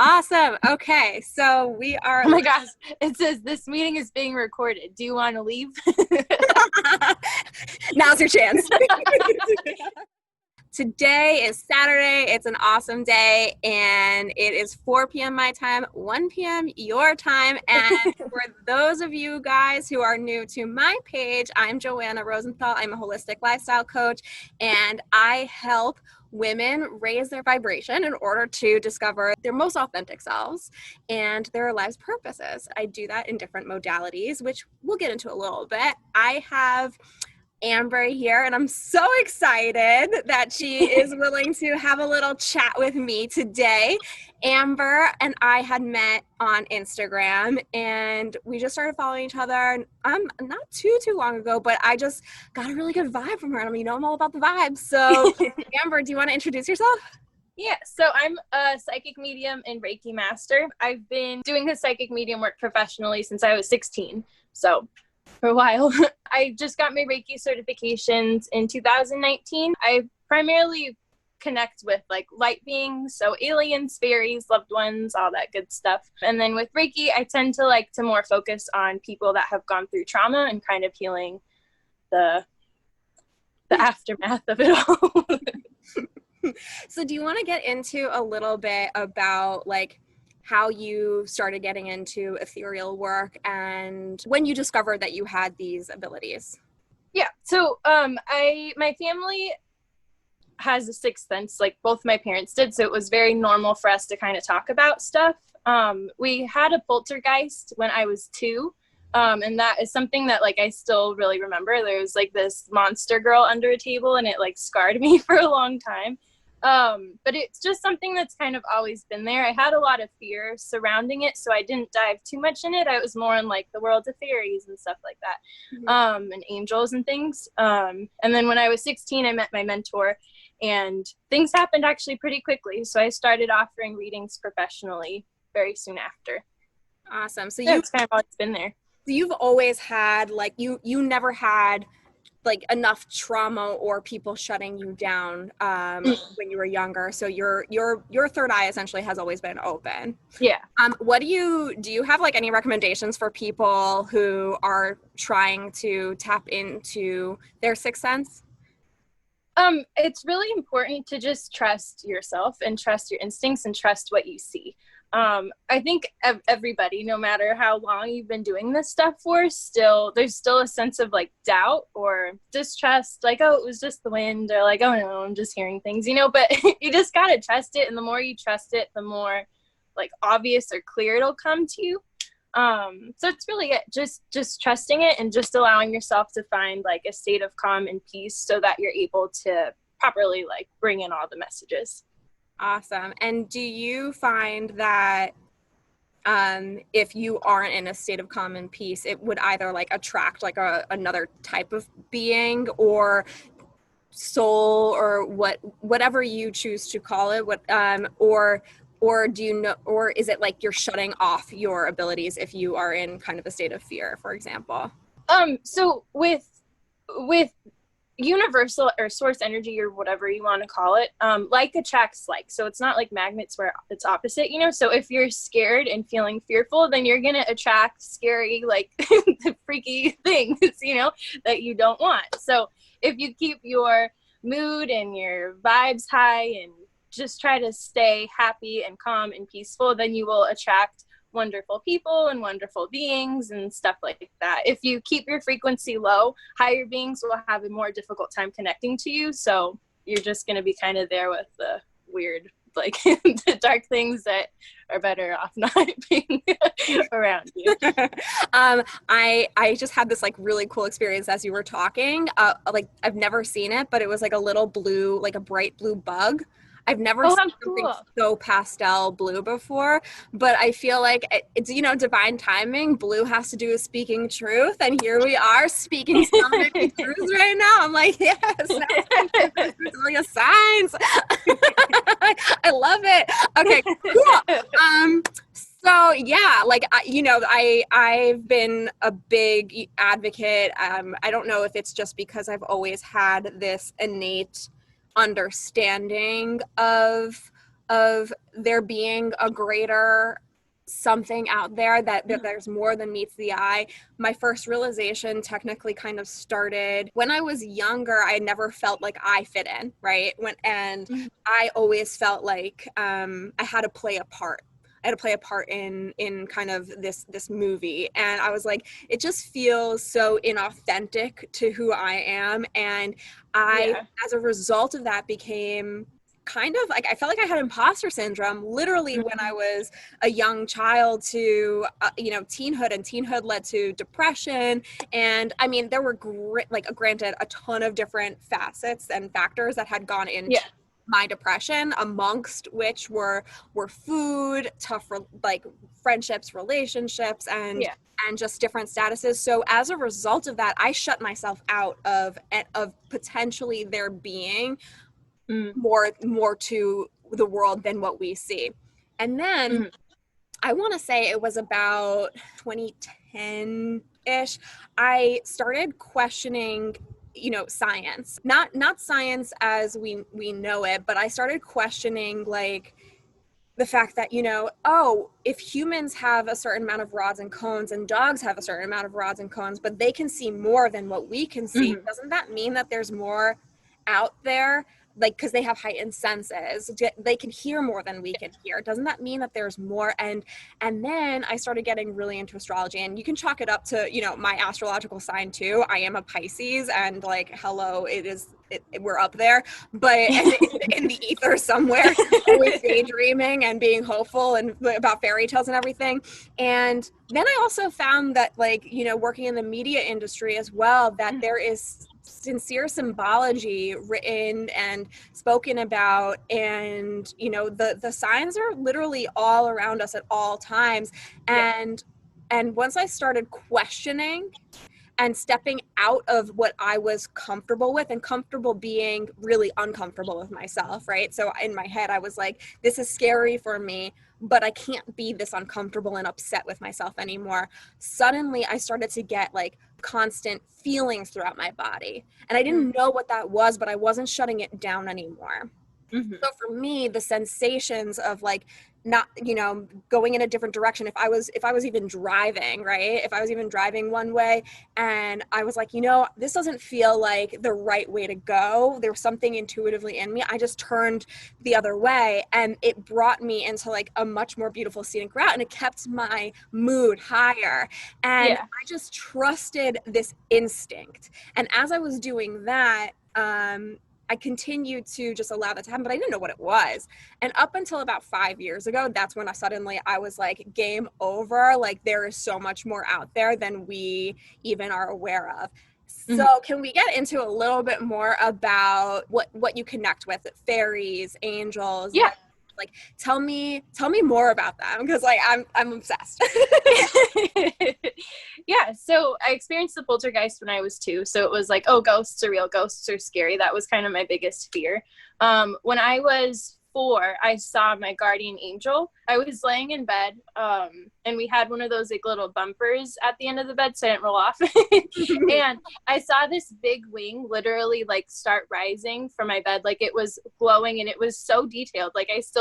Awesome. Okay, so we are. Oh my gosh, it says this meeting is being recorded. Do you want to leave? Now's your chance. Today is Saturday. It's an awesome day, and it is 4 p.m. my time, 1 p.m. your time. And for those of you guys who are new to my page, I'm Joanna Rosenthal. I'm a holistic lifestyle coach, and I help women raise their vibration in order to discover their most authentic selves and their life's purposes. I do that in different modalities, which we'll get into a little bit. I have Amber here, and I'm so excited that she is willing to have a little chat with me today. Amber and I had met on Instagram, and we just started following each other not too long ago, but I just got a really good vibe from her. And I'm all about the vibes. So Amber, do you want to introduce yourself? Yeah, so I'm a psychic medium and Reiki master. I've been doing this psychic medium work professionally since I was 16. So for a while. I just got my Reiki certifications in 2019. I primarily connect with like light beings, so aliens, fairies, loved ones, all that good stuff. And then with Reiki, I tend to like to more focus on people that have gone through trauma and kind of healing the aftermath of it all. So do you want to get into a little bit about like how you started getting into ethereal work and when you discovered that you had these abilities? Yeah. So my family has a sixth sense, like both my parents did. So it was very normal for us to kind of talk about stuff. We had a poltergeist when I was 2. And that is something that like I still really remember. There was like this monster girl under a table, and it like scarred me for a long time. But it's just something that's kind of always been there. I had a lot of fear surrounding it, so I didn't dive too much in it. I was more in like the world of fairies and stuff like that, and angels and things. And then when I was 16, I met my mentor, and things happened actually pretty quickly. So I started offering readings professionally very soon after. Awesome. So it's kind of always been there. So you've always had like you never had like enough trauma or people shutting you down when you were younger. So your third eye essentially has always been open. Yeah. What do you have like any recommendations for people who are trying to tap into their sixth sense? It's really important to just trust yourself and trust your instincts and trust what you see. I think everybody, no matter how long you've been doing this stuff for, there's still a sense of like doubt or distrust, like, oh, it was just the wind, or like, oh no, I'm just hearing things, but you just gotta trust it. And the more you trust it, the more like obvious or clear it'll come to you. So it's really it, just trusting it and just allowing yourself to find like a state of calm and peace so that you're able to properly like bring in all the messages. Awesome. And do you find that if you aren't in a state of calm and peace, it would either like attract like another type of being or soul or whatever you choose to call it, or do you know, or is it like you're shutting off your abilities if you are in kind of a state of fear, for example? So with universal or source energy or whatever you want to call it, like attracts like, so it's not like magnets where it's opposite, so if you're scared and feeling fearful, then you're going to attract scary, like freaky things, that you don't want. So if you keep your mood and your vibes high and just try to stay happy and calm and peaceful, then you will attract wonderful people and wonderful beings and stuff like that. If you keep your frequency low, higher beings will have a more difficult time connecting to you. So you're just going to be kind of there with the weird, like the dark things that are better off not being around you. I just had this like really cool experience as you were talking. Like I've never seen it, but it was like a little blue, like a bright blue bug. I've never seen something so pastel blue before, but I feel like it's, divine timing. Blue has to do with speaking truth. And here we are speaking so many truths right now. I'm like, yes, it's telling us signs. I love it. Okay, cool. So yeah, like, I've been a big advocate. I don't know if it's just because I've always had this innate understanding of of there being a greater something out there, that there's more than meets the eye. My first realization technically kind of started when I was younger. I never felt like I fit in, right? I always felt like I had to play a part. I had to play a part in kind of this movie, and I was like, it just feels so inauthentic to who I am, and as a result of that, became kind of like, I felt like I had imposter syndrome literally when I was a young child to teenhood, and teenhood led to depression. And I mean, there were granted a ton of different facets and factors that had gone into my depression, amongst which were food, tough like friendships, relationships, and just different statuses. So as a result of that, I shut myself out of potentially there being more to the world than what we see. And then I want to say it was about 2010-ish, I started questioning science, not science as we know it, but I started questioning like the fact that, if humans have a certain amount of rods and cones and dogs have a certain amount of rods and cones, but they can see more than what we can see, doesn't that mean that there's more out there? Like, because they have heightened senses, they can hear more than we can hear. Doesn't that mean that there's more? And then I started getting really into astrology, and you can chalk it up to, my astrological sign too. I am a Pisces, and like, hello, we're up there, but in the ether somewhere, always daydreaming and being hopeful and about fairy tales and everything. And then I also found that, like, working in the media industry as well, that there is sincere symbology written and spoken about, and the signs are literally all around us at all times. And once I started questioning and stepping out of what I was comfortable with, and comfortable being really uncomfortable with myself, right? So in my head, I was like, this is scary for me, but I can't be this uncomfortable and upset with myself anymore. Suddenly, I started to get like constant feelings throughout my body. And I didn't know what that was, but I wasn't shutting it down anymore. So for me, the sensations of like not, going in a different direction, if I was even driving, right? If I was even driving one way and I was like, this doesn't feel like the right way to go, there was something intuitively in me, I just turned the other way, and it brought me into like a much more beautiful scenic route, and it kept my mood higher. And I just trusted this instinct. And as I was doing that, I continued to just allow that to happen, but I didn't know what it was. And up until about 5 years ago, that's when I was like, game over. Like, there is so much more out there than we even are aware of. So can we get into a little bit more about what you connect with, fairies, angels? Like tell me more about them, because like I'm obsessed. So I experienced the poltergeist when I was 2. So it was like, oh, ghosts are real, ghosts are scary. That was kind of my biggest fear. When I was 4, I saw my guardian angel. I was laying in bed, and we had one of those like little bumpers at the end of the bed so I didn't roll off. And I saw this big wing literally like start rising from my bed. Like, it was glowing, and it was so detailed. Like, it's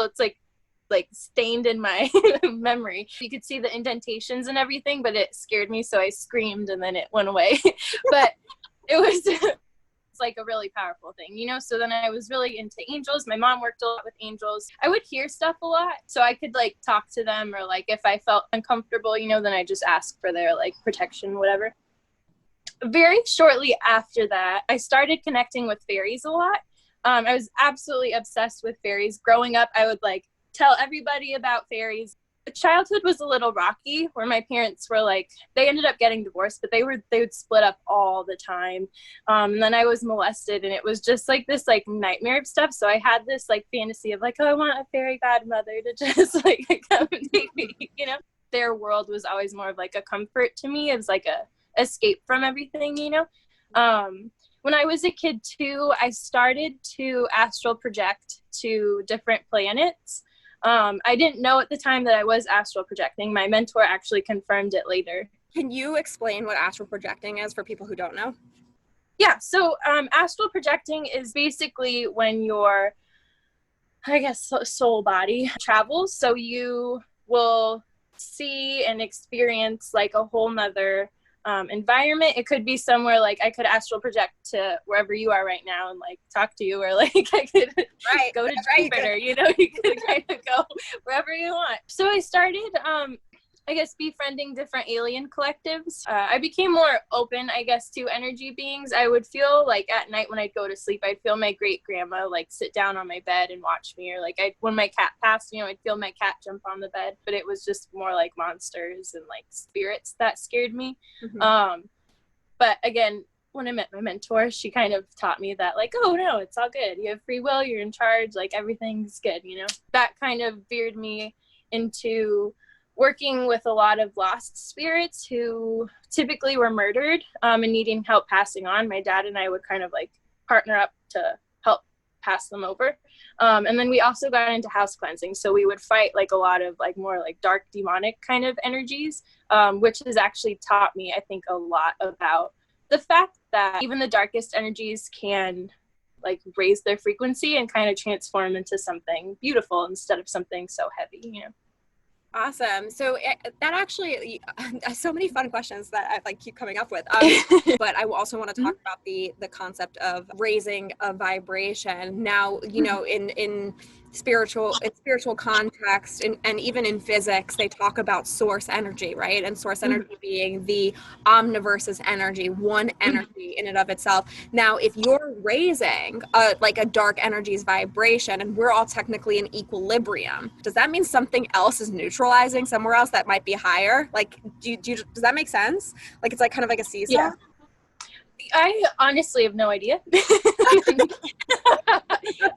like stained in my memory. You could see the indentations and everything, but it scared me, so I screamed, and then it went away. But it was like a really powerful thing, so then I was really into angels. My mom worked a lot with angels. I would hear stuff a lot, so I could like talk to them, or like if I felt uncomfortable, then I just asked for their like protection, whatever. Very shortly after that, I started connecting with fairies a lot. I was absolutely obsessed with fairies. Growing up, I would like tell everybody about fairies. Childhood was a little rocky, where my parents were like, they ended up getting divorced, but they would split up all the time. And then I was molested, and it was just like this like nightmare of stuff. So I had this like fantasy of like, oh, I want a fairy godmother to just like come and take me, Their world was always more of like a comfort to me. It was like a escape from everything, When I was a kid too, I started to astral project to different planets. I didn't know at the time that I was astral projecting. My mentor actually confirmed it later. Can you explain what astral projecting is for people who don't know? Yeah, so astral projecting is basically when you're I guess, soul body travels. So you will see and experience like a whole nother environment. It could be somewhere like I could astral project to wherever you are right now and like talk to you, or like I could go to Jupiter, you know, you could kind of go wherever you want. So I started I guess befriending different alien collectives. I became more open, I guess, to energy beings. I would feel like at night when I'd go to sleep, I'd feel my great grandma like sit down on my bed and watch me, or like when my cat passed, you know, I'd feel my cat jump on the bed. But it was just more like monsters and like spirits that scared me. But again, when I met my mentor, she kind of taught me that like, oh no, it's all good. You have free will, you're in charge, like everything's good, you know. That kind of veered me into working with a lot of lost spirits who typically were murdered and needing help passing on. My dad and I would kind of like partner up to help pass them over. And then we also got into house cleansing. So we would fight like a lot of like more like dark demonic kind of energies, which has actually taught me, I think, a lot about the fact that even the darkest energies can like raise their frequency and kind of transform into something beautiful instead of something so heavy, you know. Awesome. So that actually, so many fun questions that I like keep coming up with. But I also want to talk about the concept of raising a vibration. Now, you know, in spiritual context and even in physics, they talk about source energy, right? And source energy being the omniverse's energy, one energy in and of itself. Now, if you're raising like a dark energy's vibration, and we're all technically in equilibrium, does that mean something else is neutralizing somewhere else that might be higher? Like, does that make sense? Like, it's like kind of like a seesaw? Yeah. I honestly have no idea.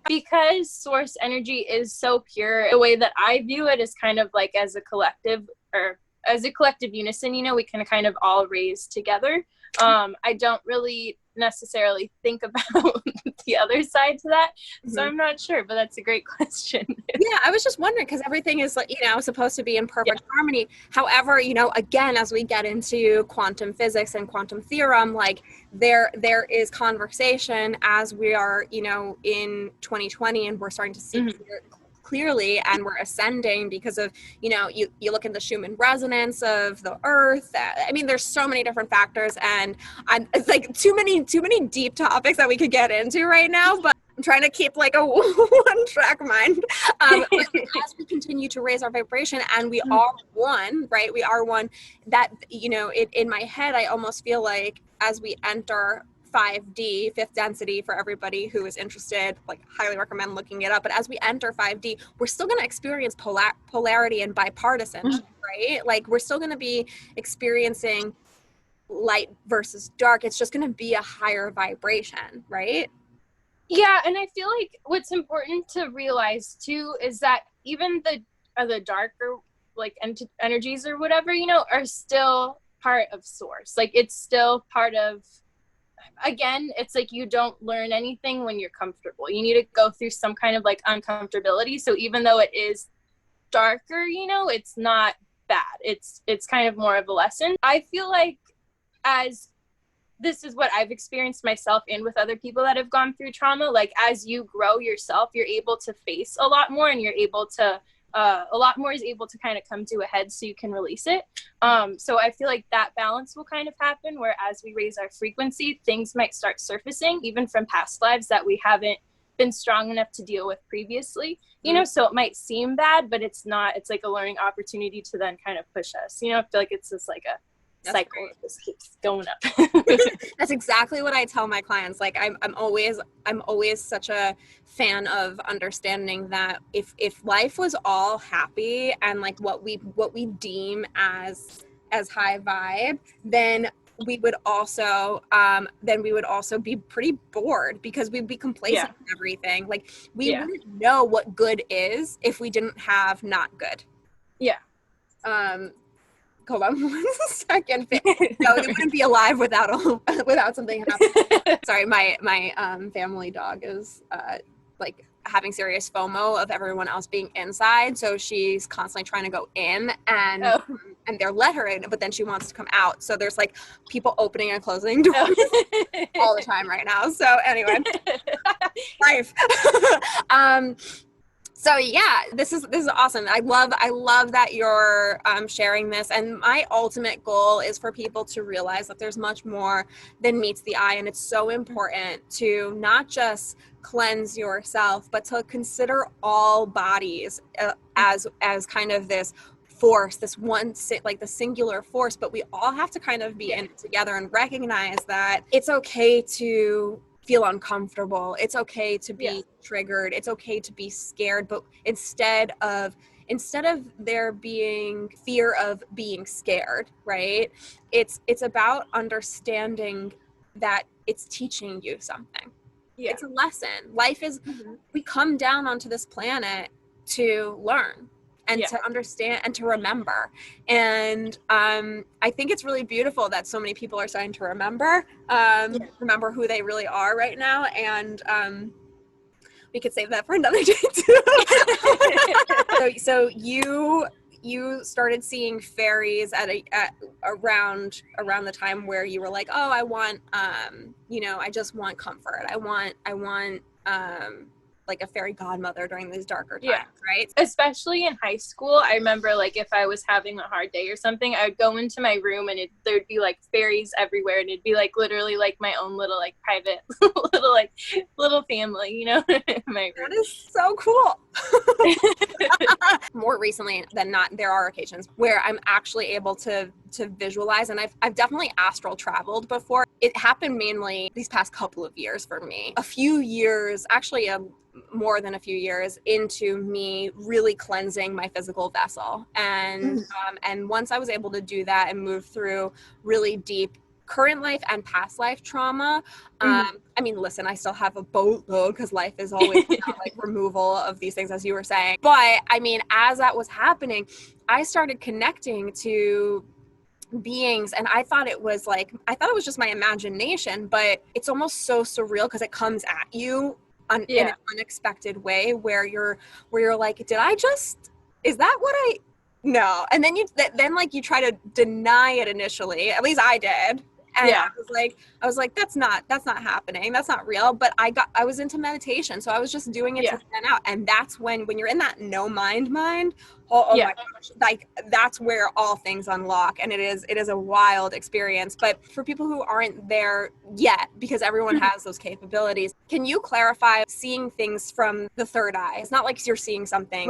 Because source energy is so pure, the way that I view it is kind of like as a collective, or as a collective unison, you know, we can kind of all raise together. I don't really necessarily think about the other side to that, so I'm not sure, but that's a great question. Yeah, I was just wondering, because everything is, like, you know, supposed to be in perfect harmony. However, you know, again, as we get into quantum physics and quantum theorem, like there is conversation as we are, you know, in 2020, and we're starting to see clearly, and we're ascending because of, you know, you look at the Schumann resonance of the earth. I mean, there's so many different factors, and it's like too many deep topics that we could get into right now, but I'm trying to keep like a one track mind. But as we continue to raise our vibration, and we are one, right? We are one. That, you know, in my head, I almost feel like as we enter 5D, fifth density, for everybody who is interested, like highly recommend looking it up. But as we enter 5D, we're still going to experience polarity and bipartisanship, right? Like we're still going to be experiencing light versus dark. It's just going to be a higher vibration, right? Yeah, and I feel like what's important to realize too is that even the darker like energies or whatever, you know, are still part of source. Like it's still part of, again, it's like you don't learn anything when you're comfortable. You need to go through some kind of like uncomfortability. So even though it is darker, you know, it's not bad. It's kind of more of a lesson. I feel like, as this is what I've experienced myself and with other people that have gone through trauma, like as you grow yourself, you're able to face a lot more, and you're able to a lot more is able to kind of come to a head so you can release it. So I feel like that balance will kind of happen, where as we raise our frequency, things might start surfacing even from past lives that we haven't been strong enough to deal with previously, you know. So it might seem bad, but it's not. It's like a learning opportunity to then kind of push us, you know. I feel like it's just like a cycle that just keeps going up. That's exactly what I tell my clients. Like I'm always such a fan of understanding that if life was all happy and like what we deem as high vibe, then we would also be pretty bored, because we'd be complacent in everything. Like we wouldn't know what good is if we didn't have not good. Hold on 1 second. No, they wouldn't be alive without something happening. Sorry, my family dog is like having serious FOMO of everyone else being inside, so she's constantly trying to go in, and they're let her in, but then she wants to come out. So there's like people opening and closing doors all the time right now. So anyway, life. So yeah, this is awesome. I love that you're sharing this. And my ultimate goal is for people to realize that there's much more than meets the eye, and it's so important to not just cleanse yourself, but to consider all bodies as kind of this force, this one, like the singular force. But we all have to kind of be in it together and recognize that it's okay to feel uncomfortable. It's okay to be triggered. It's okay to be scared. But instead of there being fear of being scared, right? It's about understanding that it's teaching you something. It's a lesson. Life is, we come down onto this planet to learn and to understand and to remember. And I think it's really beautiful that so many people are starting to remember who they really are right now. And we could save that for another day too. so you started seeing fairies at around the time where you were like, oh, I want I just want comfort. I want like a fairy godmother during these darker times, right? Especially in high school, I remember like if I was having a hard day or something, I would go into my room and there'd be like fairies everywhere, and it'd be like literally like my own little like private little family, in my room. That is so cool. More recently than not, there are occasions where I'm actually able to visualize, and I've definitely astral traveled before. It happened mainly these past couple of years for me. A few years, actually more than a few years into me really cleansing my physical vessel. And once I was able to do that and move through really deep current life and past life trauma. I mean, listen, I still have a boatload because life is always about, like removal of these things, as you were saying. But I mean, as that was happening, I started connecting to beings, and I thought it was just my imagination, but it's almost so surreal because it comes at you in an unexpected way where you're like, is that what I no? And then you try to deny it initially. At least I did. And I was like, that's not happening. That's not real. But I was into meditation. So I was just doing it to stand out. And that's when you're in that no mind, oh my gosh, like that's where all things unlock. And it is a wild experience. But for people who aren't there yet, because everyone has those capabilities, can you clarify seeing things from the third eye? It's not like you're seeing something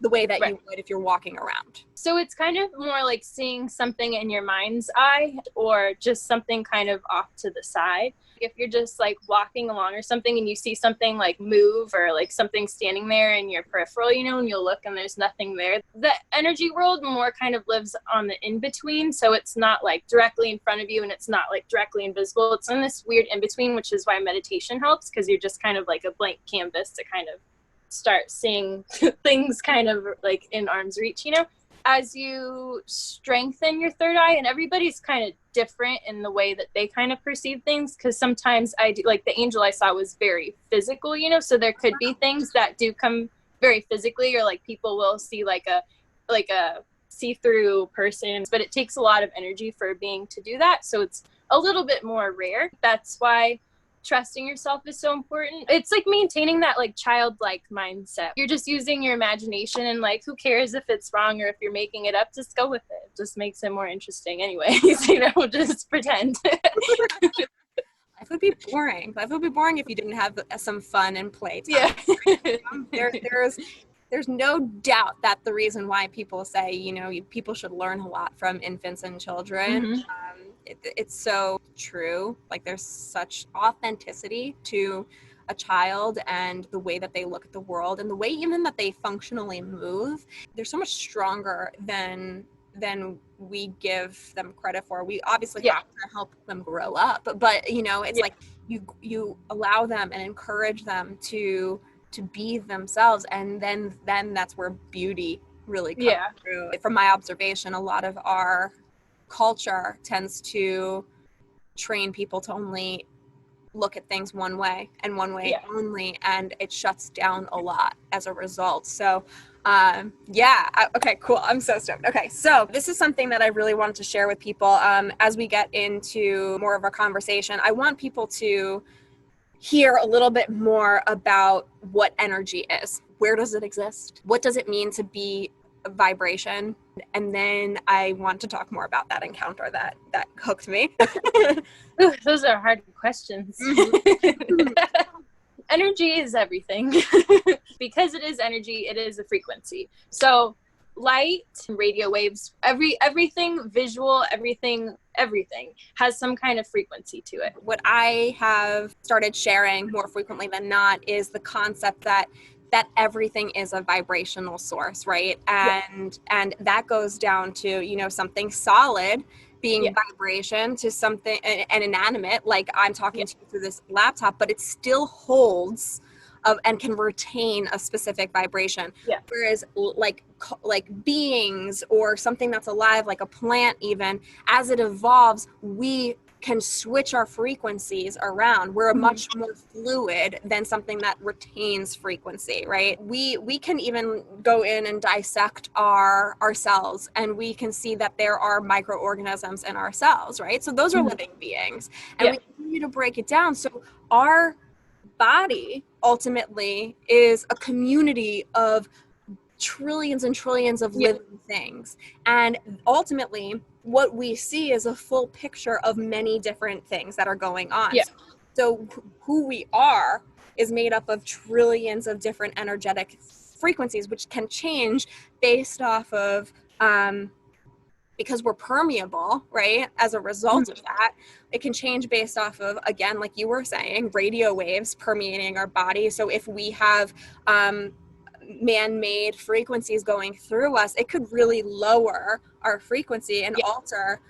the way that you would if you're walking around. So it's kind of more like seeing something in your mind's eye, or just something kind of off to the side. If you're just like walking along or something and you see something like move, or like something standing there in your peripheral, and you'll look and there's nothing there. The energy world more kind of lives on the in-between. So it's not like directly in front of you and it's not like directly invisible. It's in this weird in-between, which is why meditation helps, because you're just kind of like a blank canvas to kind of start seeing things kind of like in arm's reach, as you strengthen your third eye. And everybody's kind of different in the way that they kind of perceive things, because sometimes I do, like the angel I saw was very physical, so there could be things that do come very physically, or like people will see like a see-through person, but it takes a lot of energy for a being to do that, so it's a little bit more rare. That's why trusting yourself is so important. It's like maintaining that like childlike mindset. You're just using your imagination, and like, who cares if it's wrong or if you're making it up? Just go with it. It just makes it more interesting anyways, just pretend. Life would be boring. Life would be boring if you didn't have some fun and play time. There's no doubt that the reason why people say, people should learn a lot from infants and children. It's so true. Like, there's such authenticity to a child and the way that they look at the world and the way even that they functionally move. They're so much stronger than we give them credit for. We obviously have to help them grow up, but it's like you allow them and encourage them to be themselves, and then that's where beauty really comes through. From my observation, a lot of our culture tends to train people to only look at things one way and one way only, and it shuts down a lot as a result. So okay, cool. I'm so stoked. Okay, so this is something that I really wanted to share with people. As we get into more of our conversation, I want people to hear a little bit more about what energy is. where does it exist? What does it mean to be a vibration? And then I want to talk more about that encounter that hooked me. Ooh, those are hard questions. Energy is everything. Because it is energy, it is a frequency. So light, radio waves, everything visual, everything has some kind of frequency to it. What I have started sharing more frequently than not is the concept that everything is a vibrational source, right? And that goes down to, you know, something solid being vibration to something an inanimate, like I'm talking to you through this laptop, but it still holds and can retain a specific vibration. Whereas like beings or something that's alive, like a plant, even as it evolves, we can switch our frequencies around. We're much more fluid than something that retains frequency, right? We can even go in and dissect our cells, and we can see that there are microorganisms in our cells, right? So those are living beings, and we continue to break it down. So our body ultimately is a community of trillions and trillions of living things. And ultimately, what we see is a full picture of many different things that are going on. So who we are is made up of trillions of different energetic frequencies, which can change based off of because we're permeable, right? As a result of that, it can change based off of, again, like you were saying, radio waves permeating our body. So if we have man-made frequencies going through us, it could really lower our frequency and alter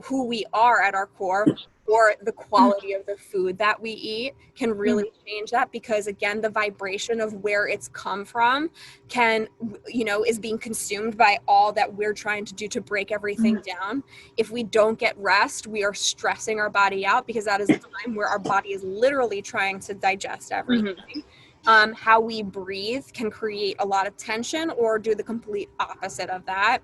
who we are at our core, or the quality of the food that we eat can really change that, because again, the vibration of where it's come from can, you know, is being consumed by all that we're trying to do to break everything down. If we don't get rest, we are stressing our body out, because that is a time where our body is literally trying to digest everything. How we breathe can create a lot of tension or do the complete opposite of that.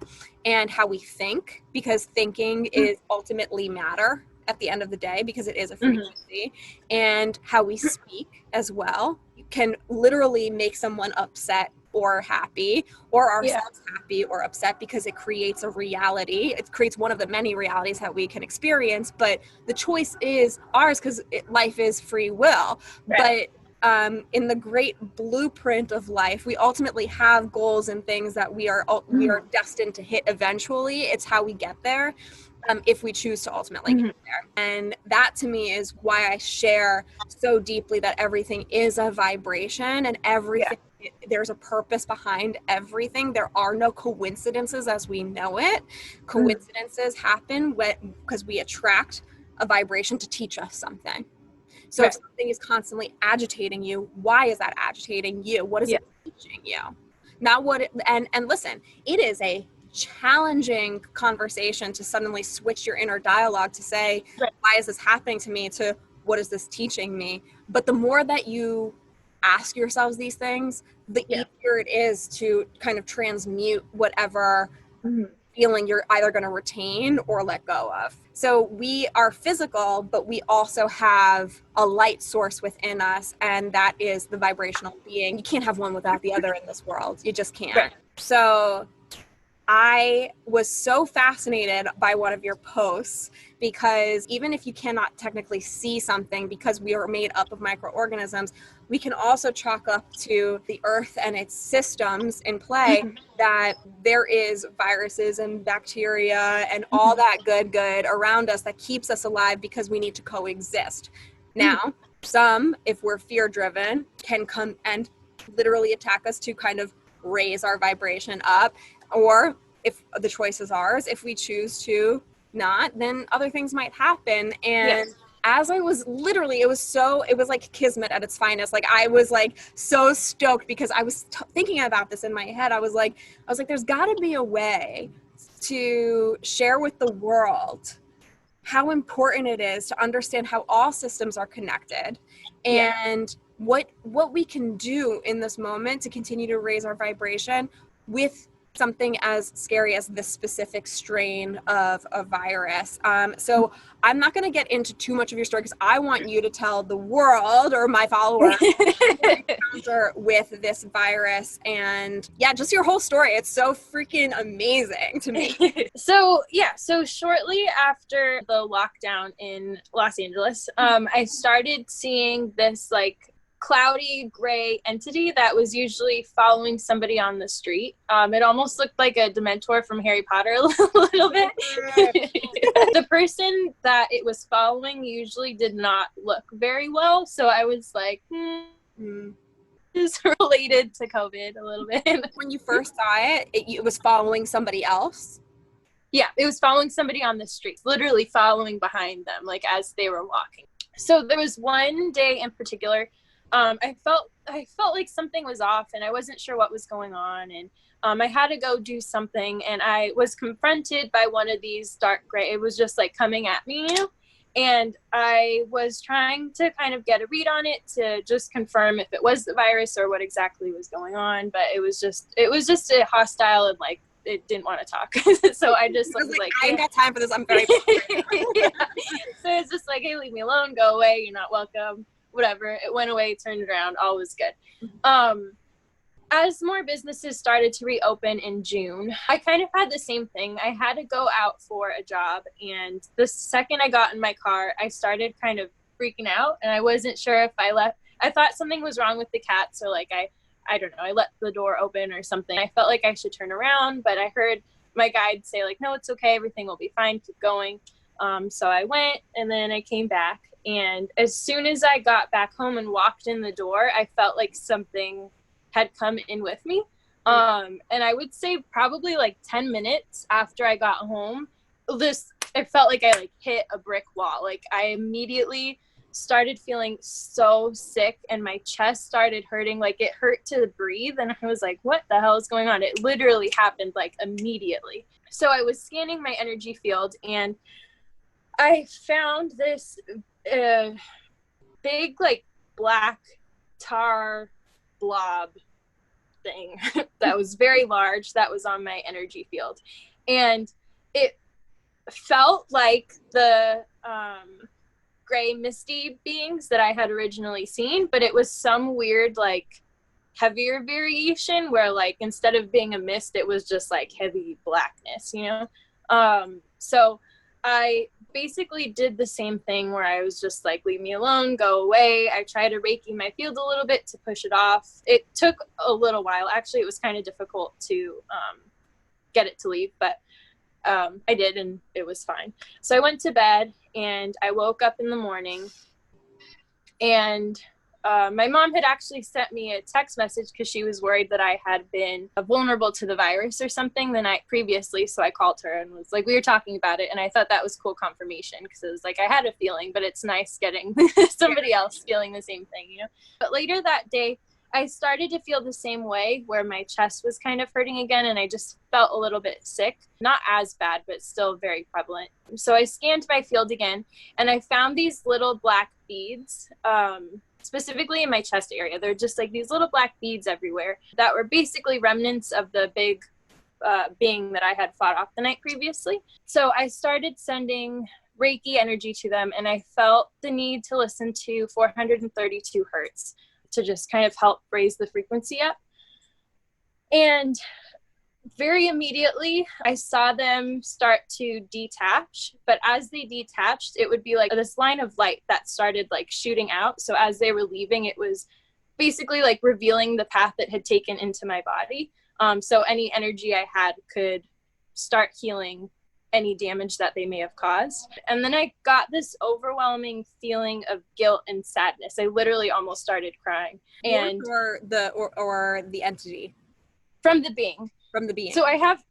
And how we think, because thinking is ultimately matter at the end of the day, because it is a frequency. And how we speak as well can literally make someone upset or happy, or ourselves happy or upset, because it creates a reality. It creates one of the many realities that we can experience, but the choice is ours, because life is free will. But in the great blueprint of life, we ultimately have goals and things that we are destined to hit eventually. It's how we get there, if we choose to ultimately get there. And that to me is why I share so deeply that everything is a vibration, and everything, there's a purpose behind everything. There are no coincidences as we know it. Coincidences happen because we attract a vibration to teach us something. So if something is constantly agitating you, why is that agitating you? What is it teaching you? Not what it, and listen, it is a challenging conversation to suddenly switch your inner dialogue to say, why is this happening to me, to what is this teaching me? But the more that you ask yourselves these things, the easier it is to kind of transmute whatever feeling you're either going to retain or let go of. So we are physical, but we also have a light source within us, and that is the vibrational being. You can't have one without the other in this world. You just can't. So I was so fascinated by one of your posts, because even if you cannot technically see something, because we are made up of microorganisms, we can also chalk up to the earth and its systems in play that there is viruses and bacteria and all that good around us that keeps us alive, because we need to coexist. Now, some, if we're fear driven, can come and literally attack us to kind of raise our vibration up. Or if the choice is ours, if we choose to not, then other things might happen. And as I was literally, it was like kismet at its finest. Like I was like so stoked, because I was thinking about this in my head. I was like, there's gotta be a way to share with the world how important it is to understand how all systems are connected, and what we can do in this moment to continue to raise our vibration with something as scary as this specific strain of a virus. So I'm not going to get into too much of your story because I want you to tell the world or my followers your encounter with this virus and just your whole story. It's so freaking amazing to me. So shortly after the lockdown in Los Angeles, I started seeing this like cloudy gray entity that was usually following somebody on the street. It almost looked like a Dementor from Harry Potter a little bit. The person that it was following usually did not look very well, so I was like, is related to COVID a little bit. When you first saw it, it was following somebody else? Yeah, it was following somebody on the street, literally following behind them, like as they were walking. So there was one day in particular, I felt like something was off and I wasn't sure what was going on. And I had to go do something and I was confronted by one of these dark gray, it was just like coming at me, you know? And I was trying to kind of get a read on it to just confirm if it was the virus or what exactly was going on. But it was just a hostile and like, it didn't want to talk. So I just was like, I ain't got time for this. I'm very yeah. So it's just like, hey, leave me alone, go away, you're not welcome, whatever. It went away, turned around, all was good. As more businesses started to reopen in June, I kind of had the same thing. I had to go out for a job, and the second I got in my car, I started kind of freaking out, and I wasn't sure if I thought something was wrong with the cats, or like I don't know, I let the door open or something. I felt like I should turn around, but I heard my guide say like, no, it's okay, everything will be fine, keep going. So I went, and then I came back, and as soon as I got back home and walked in the door, I felt like something had come in with me. And I would say probably like 10 minutes after I got home, it felt like I like hit a brick wall. Like I immediately started feeling so sick and my chest started hurting, like it hurt to breathe, and I was like, what the hell is going on? It literally happened like immediately. So I was scanning my energy field and I found this big like black tar blob thing that was very large that was on my energy field, and it felt like the gray misty beings that I had originally seen, but it was some weird like heavier variation where like instead of being a mist it was just like heavy blackness, you know. So I basically did the same thing where I was just like, leave me alone, go away. I tried to Reiki my field a little bit to push it off. It took a little while. Actually, it was kind of difficult to get it to leave, but I did, and it was fine. So I went to bed, and I woke up in the morning, and my mom had actually sent me a text message because she was worried that I had been vulnerable to the virus or something the night previously. So I called her and was like, we were talking about it. And I thought that was cool confirmation because it was like, I had a feeling, but it's nice getting somebody else feeling the same thing, you know? But later that day, I started to feel the same way where my chest was kind of hurting again. And I just felt a little bit sick, not as bad, but still very prevalent. So I scanned my field again and I found these little black beads, specifically in my chest area. They're just like these little black beads everywhere that were basically remnants of the big being that I had fought off the night previously. So I started sending Reiki energy to them, and I felt the need to listen to 432 hertz to just kind of help raise the frequency up. And very immediately, I saw them start to detach, but as they detached, it would be like this line of light that started like shooting out. So as they were leaving, it was basically like revealing the path it had taken into my body. So any energy I had could start healing any damage that they may have caused. And then I got this overwhelming feeling of guilt and sadness. I literally almost started crying. And or the entity from the being. From the being. So I have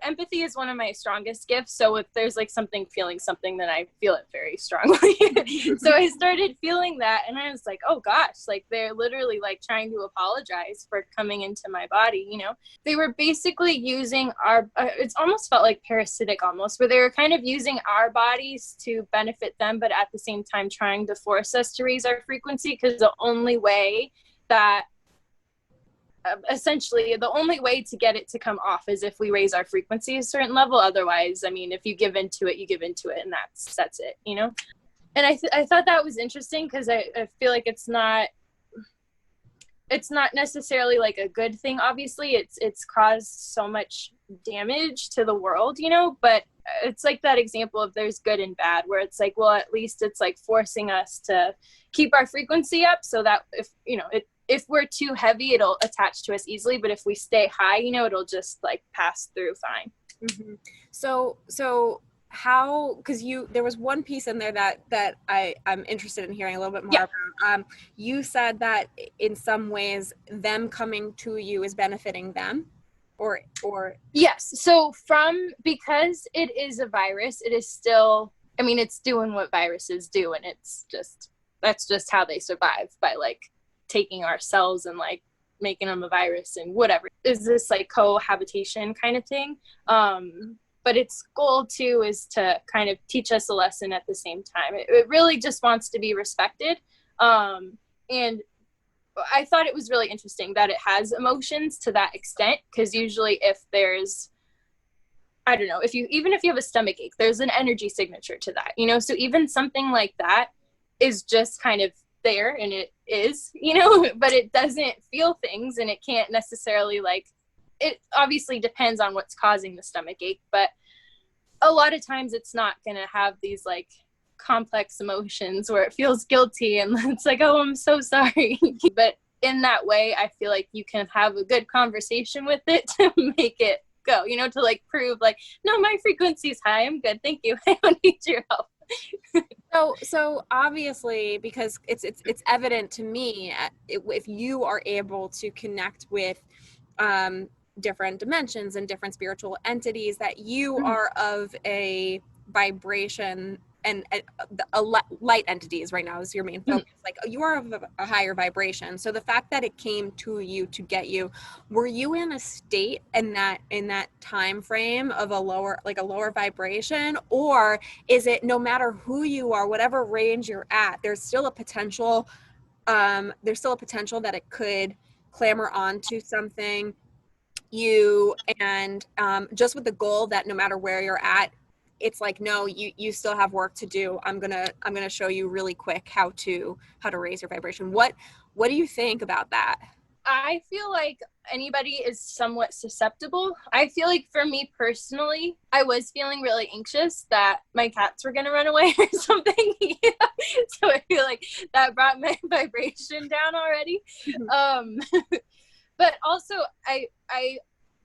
empathy is one of my strongest gifts. So if there's like feeling something, then I feel it very strongly. So I started feeling that, and I was like, oh gosh, like they're literally like trying to apologize for coming into my body, you know. They were basically using our it's almost felt like parasitic almost, where they were kind of using our bodies to benefit them, but at the same time trying to force us to raise our frequency, because the only way that essentially the only way to get it to come off is if we raise our frequency a certain level. Otherwise, I mean, if you give into it, you give into it, and that's it, you know? And I thought that was interesting because I feel like it's not necessarily like a good thing. Obviously, it's caused so much damage to the world, you know, but it's like that example of there's good and bad, where it's like, well, at least it's like forcing us to keep our frequency up, so that if, you know, if we're too heavy, it'll attach to us easily, but if we stay high, you know, it'll just like pass through fine. Mm-hmm. So how, because there was one piece in there that I'm interested in hearing a little bit more about. You said that in some ways them coming to you is benefiting them, or yes. So because it is a virus, it is still, I mean, it's doing what viruses do, and that's just how they survive, by like taking our cells and like making them a virus and whatever. Is this like cohabitation kind of thing? But its goal too is to kind of teach us a lesson at the same time. It really just wants to be respected. And I thought it was really interesting that it has emotions to that extent, because usually if there's, I don't know, even if you have a stomach ache, there's an energy signature to that, you know? So even something like that is just kind of there, and it is, you know, but it doesn't feel things, and it can't necessarily like, it obviously depends on what's causing the stomach ache, but a lot of times it's not going to have these like complex emotions where it feels guilty and it's like, oh, I'm so sorry. But in that way, I feel like you can have a good conversation with it to make it go, you know, to like prove like, no, my frequency's high, I'm good, thank you, I don't need your help. So obviously, because it's evident to me, if you are able to connect with different dimensions and different spiritual entities, that you are of a vibration, and light entities right now is your main focus. Like, you are of a higher vibration. So the fact that it came to you to get you, were you in a state in that time frame of a lower vibration, or is it no matter who you are, whatever range you're at, there's still a potential that it could clamor onto something and just with the goal that no matter where you're at, it's like, no, you still have work to do. I'm gonna show you really quick how to raise your vibration. What do you think about that? I feel like anybody is somewhat susceptible. I feel like for me personally, I was feeling really anxious that my cats were going to run away or something. So I feel like that brought my vibration down already. But also I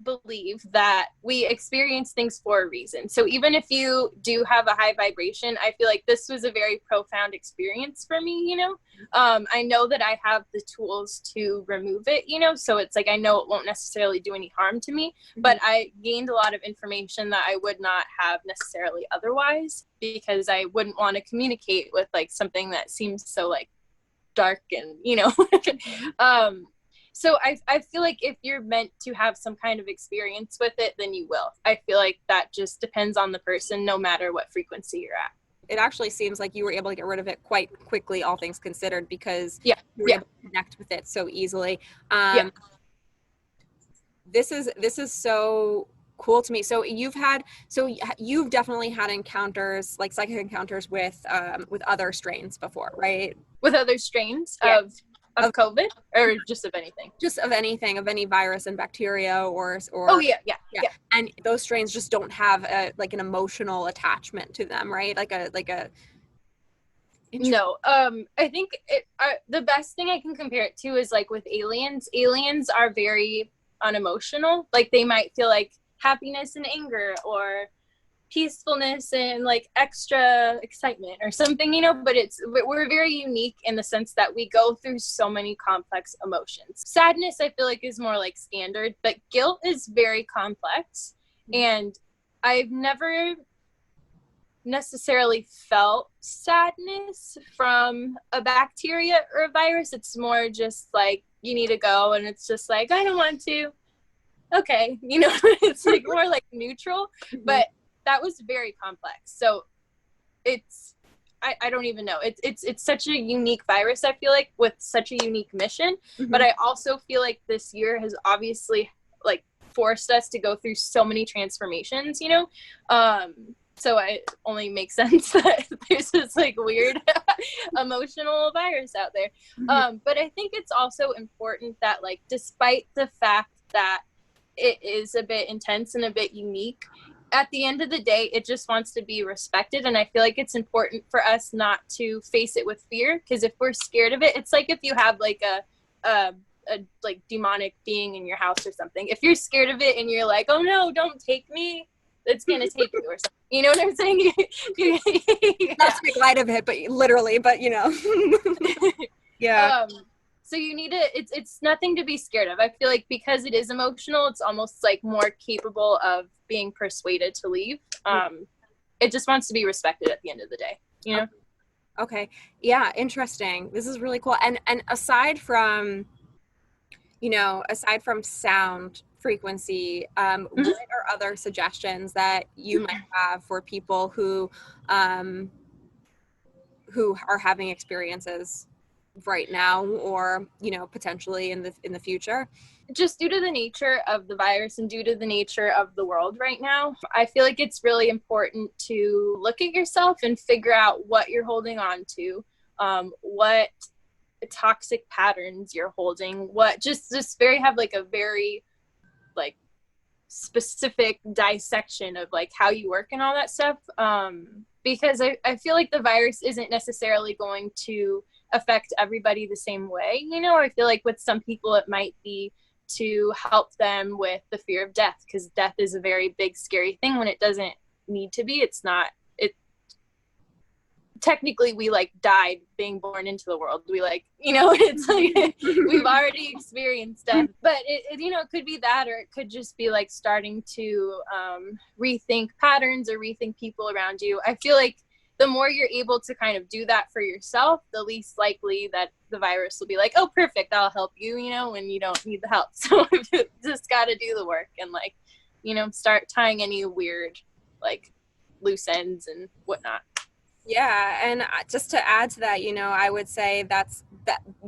believe that we experience things for a reason. So even if you do have a high vibration, I feel like this was a very profound experience for me, you know? I know that I have the tools to remove it, you know? So it's like, I know it won't necessarily do any harm to me, but I gained a lot of information that I would not have necessarily otherwise, because I wouldn't want to communicate with like something that seems so like dark and, you know? So I feel like if you're meant to have some kind of experience with it, then you will. I feel like that just depends on the person, no matter what frequency you're at. It actually seems like you were able to get rid of it quite quickly, all things considered, because you were able to connect with it so easily. This is so cool to me. So you've definitely had encounters, like psychic encounters with other strains before, right? With other strains of COVID, or just of anything? Just of anything, of any virus and bacteria or oh yeah. And those strains just don't have an emotional attachment to them, right? No. I think the best thing I can compare it to is like with aliens are very unemotional. Like they might feel like happiness and anger, or peacefulness and like extra excitement or something, you know, but we're very unique in the sense that we go through so many complex emotions. Sadness, I feel like, is more like standard, but guilt is very complex. And I've never necessarily felt sadness from a bacteria or a virus. It's more just like, you need to go, and it's just like, I don't want to, okay, you know. It's like more like neutral, but that was very complex. So I don't even know. It's such a unique virus, I feel like, with such a unique mission. Mm-hmm. But I also feel like this year has obviously like forced us to go through so many transformations, you know? So it only makes sense that there's this like weird emotional virus out there. Mm-hmm. But I think it's also important that, like, despite the fact that it is a bit intense and a bit unique, at the end of the day, it just wants to be respected. And I feel like it's important for us not to face it with fear, because if we're scared of it, it's like if you have like a like demonic being in your house or something. If you're scared of it and you're like, oh no, don't take me, it's gonna take you or something. You know what I'm saying? Yeah. Not to make light of it, but literally, but you know. Yeah. So you need to, it's nothing to be scared of. I feel like because it is emotional, it's almost like more capable of being persuaded to leave. It just wants to be respected at the end of the day, you know? Okay. Yeah, interesting. This is really cool. And aside from, you know, aside from sound frequency, what are other suggestions that you might have for people who are having experiences right now, or, you know, potentially in the future? Just due to the nature of the virus and due to the nature of the world right now, I feel like it's really important to look at yourself and figure out what you're holding on to, what toxic patterns you're holding, what just very have like a very like specific dissection of like how you work and all that stuff. Because I feel like the virus isn't necessarily going to affect everybody the same way. You know, I feel like with some people it might be to help them with the fear of death, because death is a very big, scary thing when it doesn't need to be. It's not, it technically we like died being born into the world. We like, you know, it's like we've already experienced death, but it you know, it could be that, or it could just be like starting to rethink patterns or rethink people around you. I feel like the more you're able to kind of do that for yourself, the least likely that the virus will be like, oh, perfect, I'll help you, you know, when you don't need the help. So you just got to do the work and, like, you know, start tying any weird, like, loose ends and whatnot. Yeah, and just to add to that, you know, I would say that's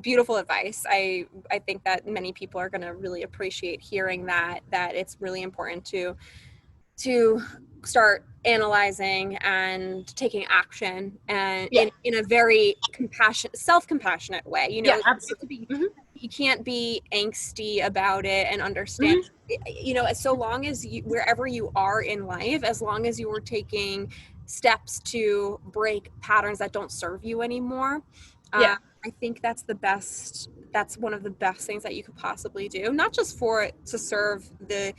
beautiful advice. I think that many people are going to really appreciate hearing that it's really important to start analyzing and taking action, and Yeah. in a very self-compassionate way. You know, Yeah, absolutely. you can't be angsty about it, and understand, you know, so long as you, wherever you are in life, as long as you are taking steps to break patterns that don't serve you anymore, Yeah. I think that's one of the best things that you could possibly do, not just for it to serve the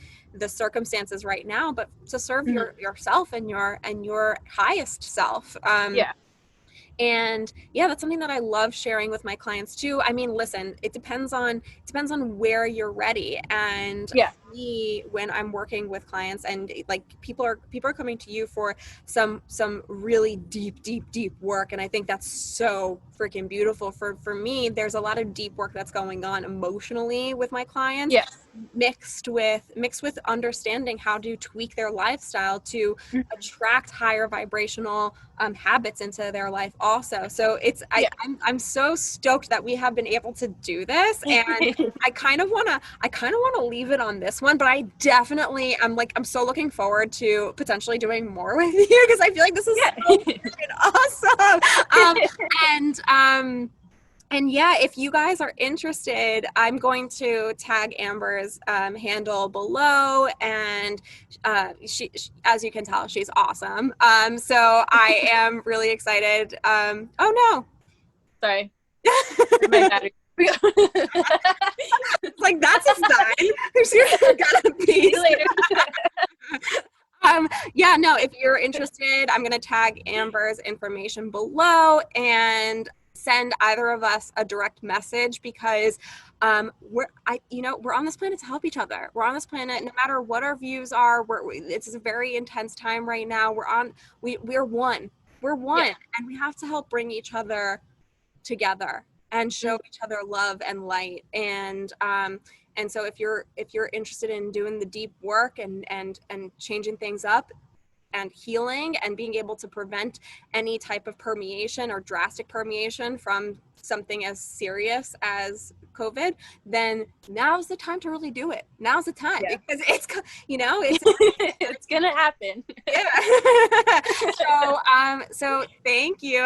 circumstances right now, but to serve yourself and your highest self. Yeah. And yeah, that's something that I love sharing with my clients too. I mean, listen, it depends on where you're ready. And Yeah. for me, when I'm working with clients, and like people are coming to you for some really deep work, and I think that's so freaking beautiful. For me, there's a lot of deep work that's going on emotionally with my clients, Yeah. mixed with understanding how to tweak their lifestyle to attract higher vibrational habits into their life also. So it's I'm so stoked that we have been able to do this, and I kind of want to leave it on this one, but I definitely I'm so looking forward to potentially doing more with you, because I feel like this is so freaking awesome. And yeah, if you guys are interested, I'm going to tag Amber's handle below, and she, as you can tell, she's awesome. So I am really excited. Oh no. Sorry. My battery. It's like, that's a sign. She's gotta be. See you later. Yeah, no, if you're interested, I'm going to tag Amber's information below and send either of us a direct message, because we're on this planet to help each other. We're on this planet, no matter what our views are. It's a very intense time right now. We're one. Yeah. And we have to help bring each other together and show each other love and light. And so if you're interested in doing the deep work and changing things up, and healing and being able to prevent any type of permeation or drastic permeation from something as serious as COVID, then now's the time to really do it. Now's the time, Yeah. because it's, you know, it's It's gonna happen. yeah. So thank you.